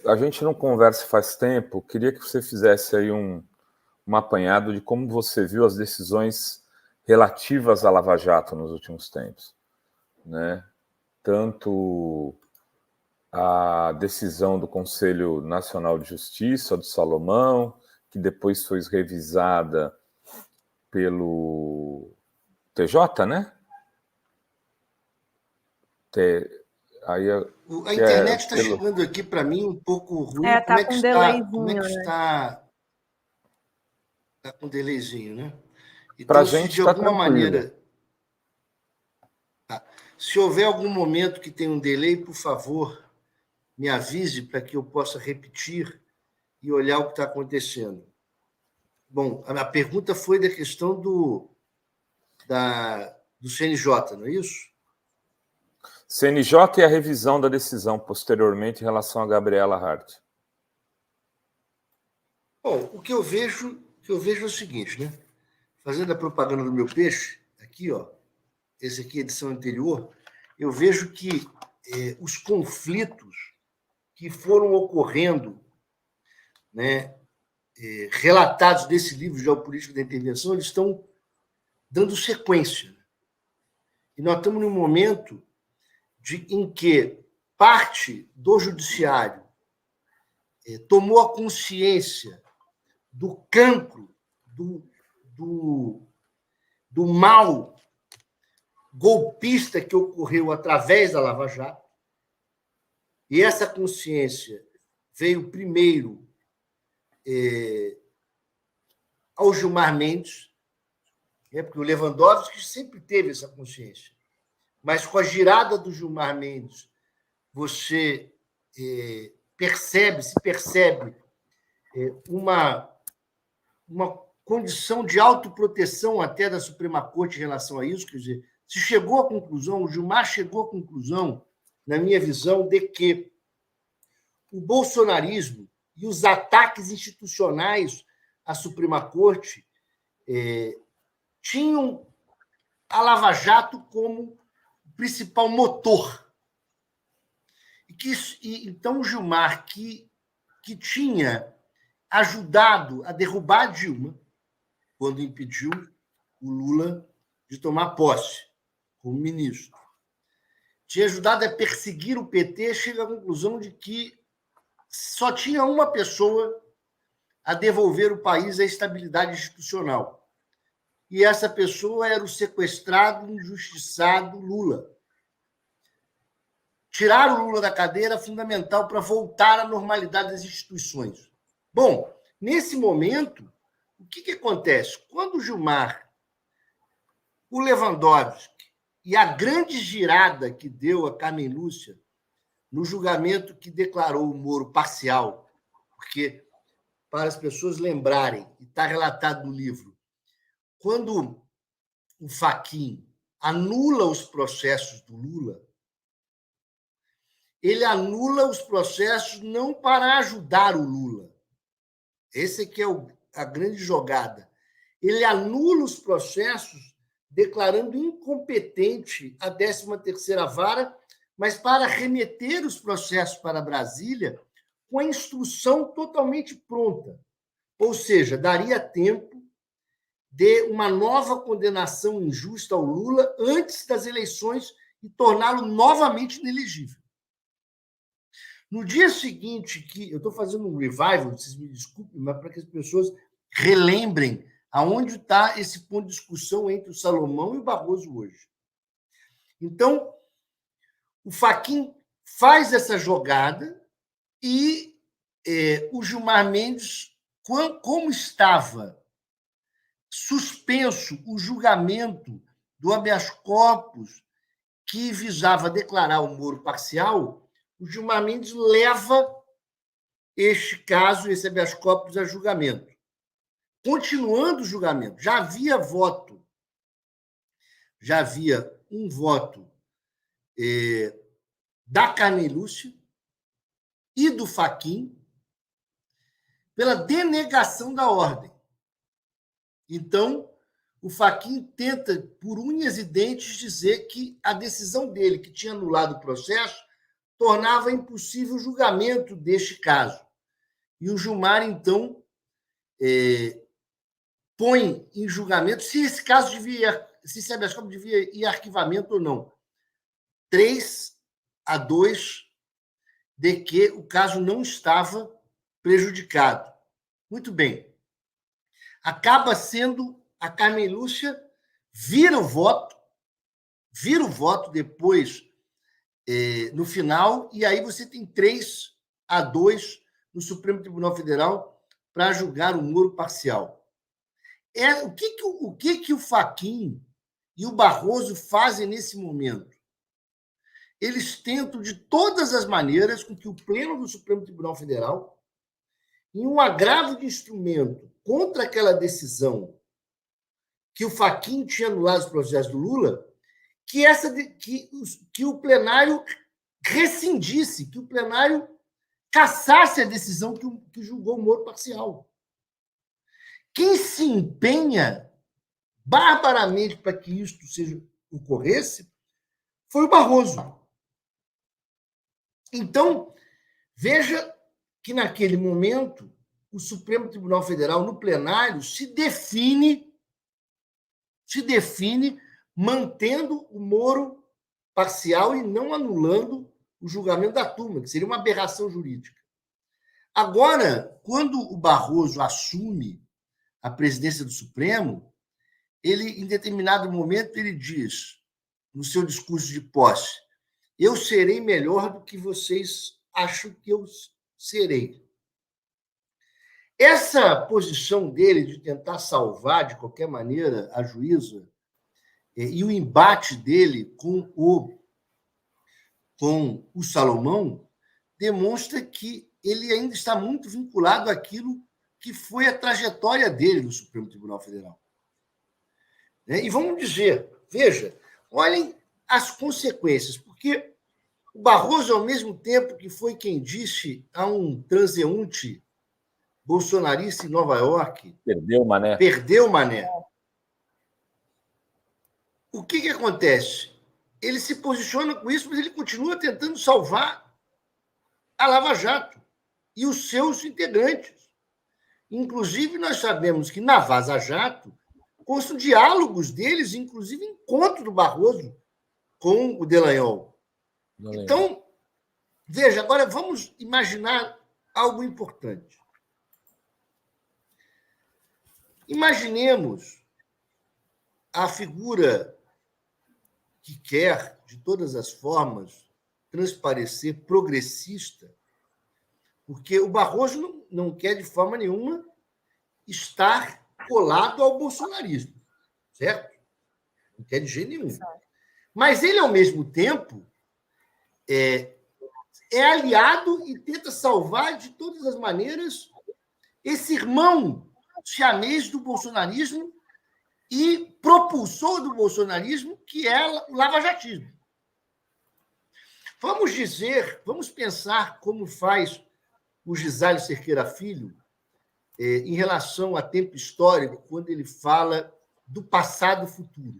a gente não conversa faz tempo, queria que você fizesse aí um apanhado de como você viu as decisões relativas à Lava Jato nos últimos tempos, né? Tanto a decisão do Conselho Nacional de Justiça do Salomão, que depois foi revisada pelo TJ, né? Aí, A que é internet está pelo... chegando aqui para mim um pouco ruim. Tá com um delayzinho, né? Está com um delayzinho, né? Para a Então, se gente de está alguma tranquilo. maneira, se houver algum momento que tem um delay, por favor, me avise para que eu possa repetir e olhar o que está acontecendo. Bom, a pergunta foi da questão do CNJ, não é isso? CNJ e a revisão da decisão posteriormente em relação a Gabriela Hart. Bom, o que eu vejo é o seguinte, né? Fazendo a propaganda do meu peixe, aqui, ó, esse aqui é a edição anterior, eu vejo que os conflitos que foram ocorrendo, né, relatados nesse livro Geopolítica da Intervenção, eles estão dando sequência. E nós estamos num momento em que parte do judiciário tomou a consciência do cancro, do mal golpista que ocorreu através da Lava Jato, e essa consciência veio primeiro ao Gilmar Mendes, porque o Lewandowski sempre teve essa consciência, mas com a girada do Gilmar Mendes, você se percebe uma condição de autoproteção até da Suprema Corte em relação a isso, quer dizer, se chegou à conclusão, o Gilmar chegou à conclusão, na minha visão, de que o bolsonarismo e os ataques institucionais à Suprema Corte tinham a Lava Jato como o principal motor. Então, o Gilmar, que tinha ajudado a derrubar a Dilma, quando impediu o Lula de tomar posse como ministro, tinha ajudado a perseguir o PT, chega à conclusão de que só tinha uma pessoa a devolver o país à estabilidade institucional. E essa pessoa era o sequestrado, injustiçado Lula. Tirar o Lula da cadeira é fundamental para voltar à normalidade das instituições. Bom, nesse momento, o que acontece? Quando o Gilmar, o Lewandowski e a grande girada que deu a Carmen Lúcia no julgamento que declarou o Moro parcial, porque, para as pessoas lembrarem, e está relatado no livro, quando o Fachin anula os processos do Lula, ele anula os processos não para ajudar o Lula. Esse aqui é a grande jogada. Ele anula os processos declarando incompetente a 13ª Vara, mas para remeter os processos para Brasília com a instrução totalmente pronta. Ou seja, daria tempo de uma nova condenação injusta ao Lula antes das eleições e torná-lo novamente inelegível. No dia seguinte, que eu estou fazendo um revival, vocês me desculpem, mas para que as pessoas relembrem aonde está esse ponto de discussão entre o Salomão e o Barroso hoje. Então, o Fachin faz essa jogada e o Gilmar Mendes, como estava suspenso o julgamento do habeas corpus que visava declarar o Moro parcial, o Gilmar Mendes leva este caso, esse habeas corpus, a julgamento. Continuando o julgamento, já havia um voto da Carmen Lúcia e do Fachin pela denegação da ordem. Então, o Fachin tenta, por unhas e dentes, dizer que a decisão dele, que tinha anulado o processo, tornava impossível o julgamento deste caso. E o Gilmar, então, põe em julgamento se esse caso devia, se esse habeas corpus devia ir a arquivamento ou não. 3-2 de que o caso não estava prejudicado. Muito bem. Acaba sendo a Carmen Lúcia vira o voto depois no final, e aí você tem 3-2 no Supremo Tribunal Federal para julgar o Moro parcial. O que o Fachin e o Barroso fazem nesse momento? Eles tentam, de todas as maneiras, com que o Pleno do Supremo Tribunal Federal, em um agravo de instrumento contra aquela decisão que o Fachin tinha anulado os processos do Lula, que o plenário rescindisse, que o plenário cassasse a decisão que julgou o Moro parcial. Quem se empenha barbaramente para que isto ocorresse foi o Barroso. Então, veja que, naquele momento, o Supremo Tribunal Federal, no plenário, se define mantendo o Moro parcial e não anulando o julgamento da turma, que seria uma aberração jurídica. Agora, quando o Barroso assume a presidência do Supremo, ele, em determinado momento, ele diz, no seu discurso de posse, eu serei melhor do que vocês acham que eu serei. Essa posição dele de tentar salvar, de qualquer maneira, a juíza, e o embate dele com o Salomão, demonstra que ele ainda está muito vinculado àquilo que foi a trajetória dele no Supremo Tribunal Federal. E vamos dizer, veja, olhem as consequências, porque o Barroso, ao mesmo tempo que foi quem disse a um transeunte bolsonarista em Nova York... Perdeu o Mané. Perdeu o Mané. O que acontece? Ele se posiciona com isso, mas ele continua tentando salvar a Lava Jato e os seus integrantes. Inclusive, nós sabemos que na Vaza Jato constam diálogos deles, inclusive encontro do Barroso com o Dallagnol. Então, veja, agora vamos imaginar algo importante. Imaginemos a figura que quer, de todas as formas, transparecer progressista, porque o Barroso não quer, de forma nenhuma, estar colado ao bolsonarismo, certo? Não quer de jeito nenhum. Mas ele, ao mesmo tempo, é aliado e tenta salvar, de todas as maneiras, esse irmão siamês do bolsonarismo e propulsor do bolsonarismo, que é o lavajatismo. Vamos pensar como faz o Gisálio Cerqueira Filho em relação a tempo histórico, quando ele fala do passado futuro.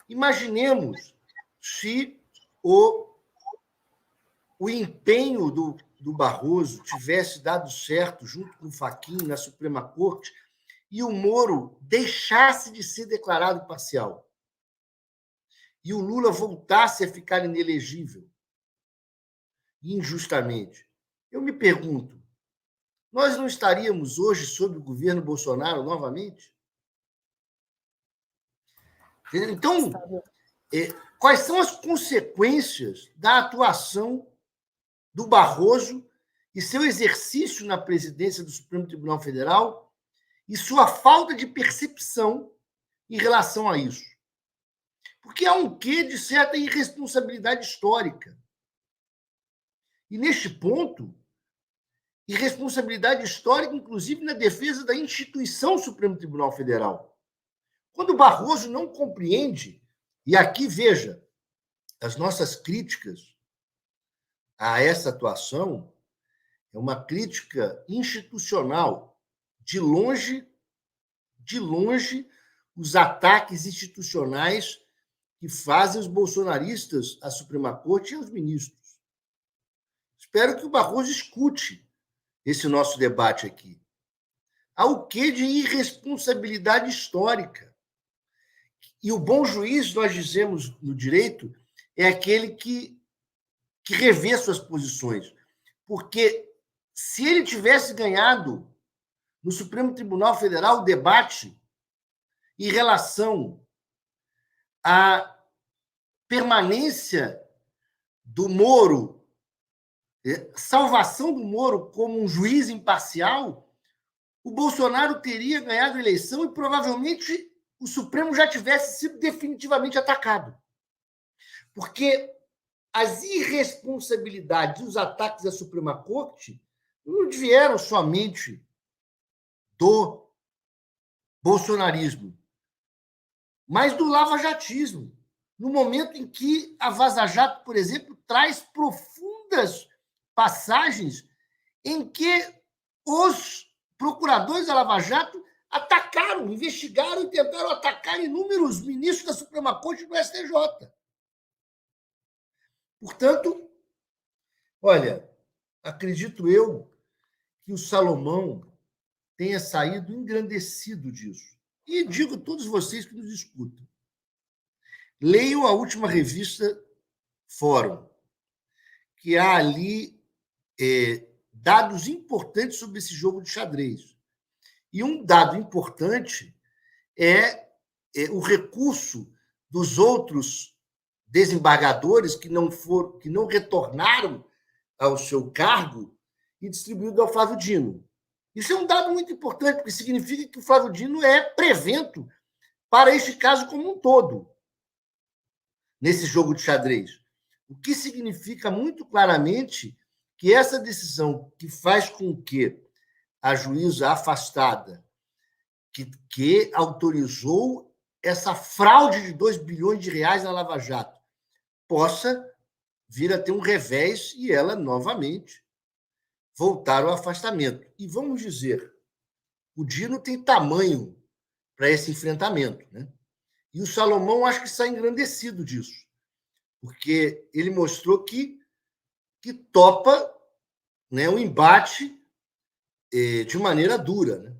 Imaginemos se o empenho do Barroso tivesse dado certo junto com o Fachin na Suprema Corte e o Moro deixasse de ser declarado parcial e o Lula voltasse a ficar inelegível injustamente. Eu me pergunto, nós não estaríamos hoje sob o governo Bolsonaro novamente? Então, quais são as consequências da atuação do Barroso e seu exercício na presidência do Supremo Tribunal Federal e sua falta de percepção em relação a isso? Porque há um quê de certa irresponsabilidade histórica. E, neste ponto, irresponsabilidade histórica, inclusive, na defesa da instituição Supremo Tribunal Federal. Quando o Barroso não compreende, e aqui, veja, as nossas críticas a essa atuação é uma crítica institucional. De longe, os ataques institucionais que fazem os bolsonaristas à Suprema Corte e aos ministros. Espero que o Barroso escute esse nosso debate aqui. Há o quê de irresponsabilidade histórica? E o bom juiz, nós dizemos no direito, é aquele que revê suas posições. Porque se ele tivesse ganhado no Supremo Tribunal Federal o debate em relação à permanência do Moro, salvação do Moro como um juiz imparcial, o Bolsonaro teria ganhado a eleição e provavelmente o Supremo já tivesse sido definitivamente atacado. Porque as irresponsabilidades e os ataques à Suprema Corte não vieram somente do bolsonarismo, mas do lavajatismo. No momento em que a Vaza Jato, por exemplo, traz profundas passagens em que os procuradores da Lava Jato atacaram, investigaram e tentaram atacar inúmeros ministros da Suprema Corte e do STJ. Portanto, olha, acredito eu que o Salomão tenha saído engrandecido disso. E digo a todos vocês que nos escutam, leiam a última revista Fórum, que há ali dados importantes sobre esse jogo de xadrez. E um dado importante é o recurso dos outros desembargadores que não retornaram ao seu cargo e distribuído ao Flávio Dino. Isso é um dado muito importante, porque significa que o Flávio Dino é prevento para este caso como um todo, nesse jogo de xadrez. O que significa muito claramente que essa decisão que faz com que a juíza afastada, que autorizou essa fraude de 2 bilhões de reais na Lava Jato, possa vir a ter um revés e ela, novamente, voltar ao afastamento. E vamos dizer, o Dino tem tamanho para esse enfrentamento, né? E o Salomão acho que sai engrandecido disso, porque ele mostrou que topa, né, o embate de maneira dura, né?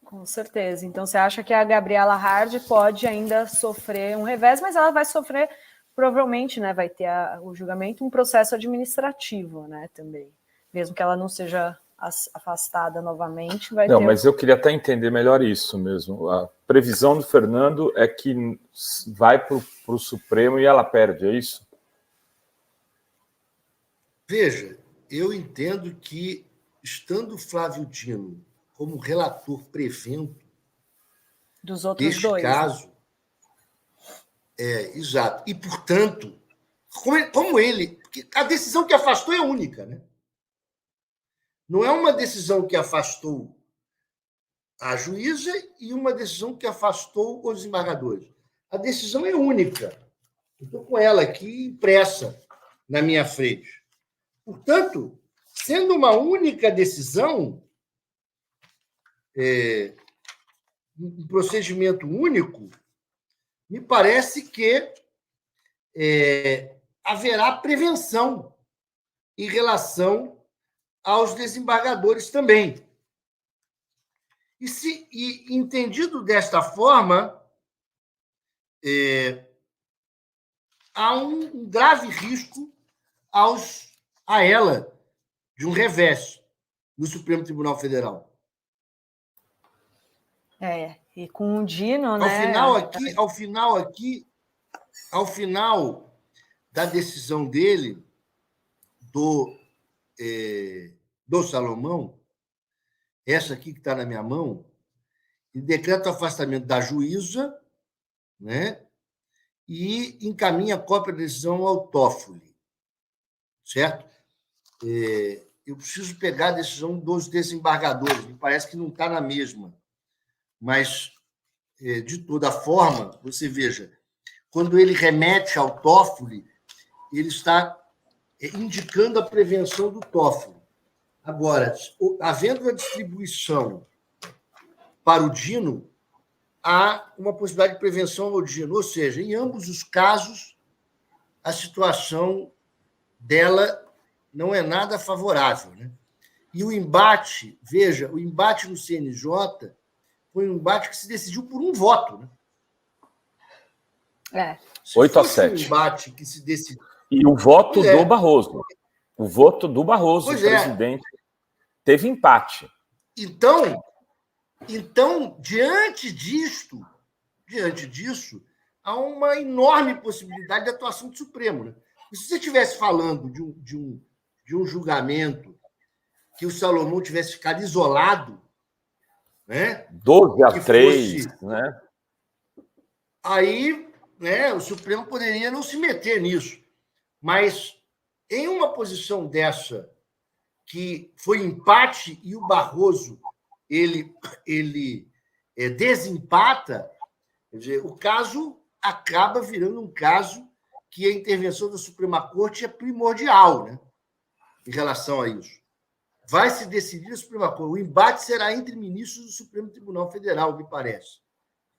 Com certeza. Então, você acha que a Gabriela Hard pode ainda sofrer um revés, mas ela vai sofrer, provavelmente, né? Vai ter o julgamento, um processo administrativo, né? Também. Mesmo que ela não seja afastada novamente, vai ter... Não, mas eu queria até entender melhor isso mesmo. A previsão do Fernando é que vai para o Supremo e ela perde, é isso? Veja, eu entendo que, estando Flávio Dino como relator prevento dos outros deste dois, caso, exato. E, portanto, como ele... Porque a decisão que afastou é única, né? Não é uma decisão que afastou a juíza e uma decisão que afastou os desembargadores. A decisão é única. Eu estou com ela aqui impressa na minha frente. Portanto, sendo uma única decisão, um procedimento único, me parece que haverá prevenção em relação aos desembargadores também. E entendido desta forma, há um grave risco a ela de um revés no Supremo Tribunal Federal. E com o Dino, né? Ao final da decisão dele, do Salomão, essa aqui que está na minha mão, ele decreta o afastamento da juíza, né? E encaminha a cópia da decisão ao Toffoli, certo? Eu preciso pegar a decisão dos desembargadores, me parece que não está na mesma, mas, de toda forma, você veja, quando ele remete ao Toffoli, ele está indicando a prevenção do Toffoli. Agora, havendo a distribuição para o Dino, há uma possibilidade de prevenção ao dino. Ou seja, em ambos os casos, a situação dela não é nada favorável, né? E o embate, veja, o embate no CNJ foi um embate que se decidiu por um voto, né? Se 8-7. Um embate que se decidiu. E o voto do Barroso. O voto do Barroso, o presidente, teve empate. Então, diante disso, há uma enorme possibilidade de atuação do Supremo, né? E se você estivesse falando de um julgamento que o Salomão tivesse ficado isolado, né? 12-3, né? Aí, né, o Supremo poderia não se meter nisso. Mas em uma posição dessa, que foi empate e o Barroso ele desempata, quer dizer, o caso acaba virando um caso que a intervenção da Suprema Corte é primordial, né, em relação a isso. Vai se decidir a Suprema Corte. O embate será entre ministros do Supremo Tribunal Federal, me parece.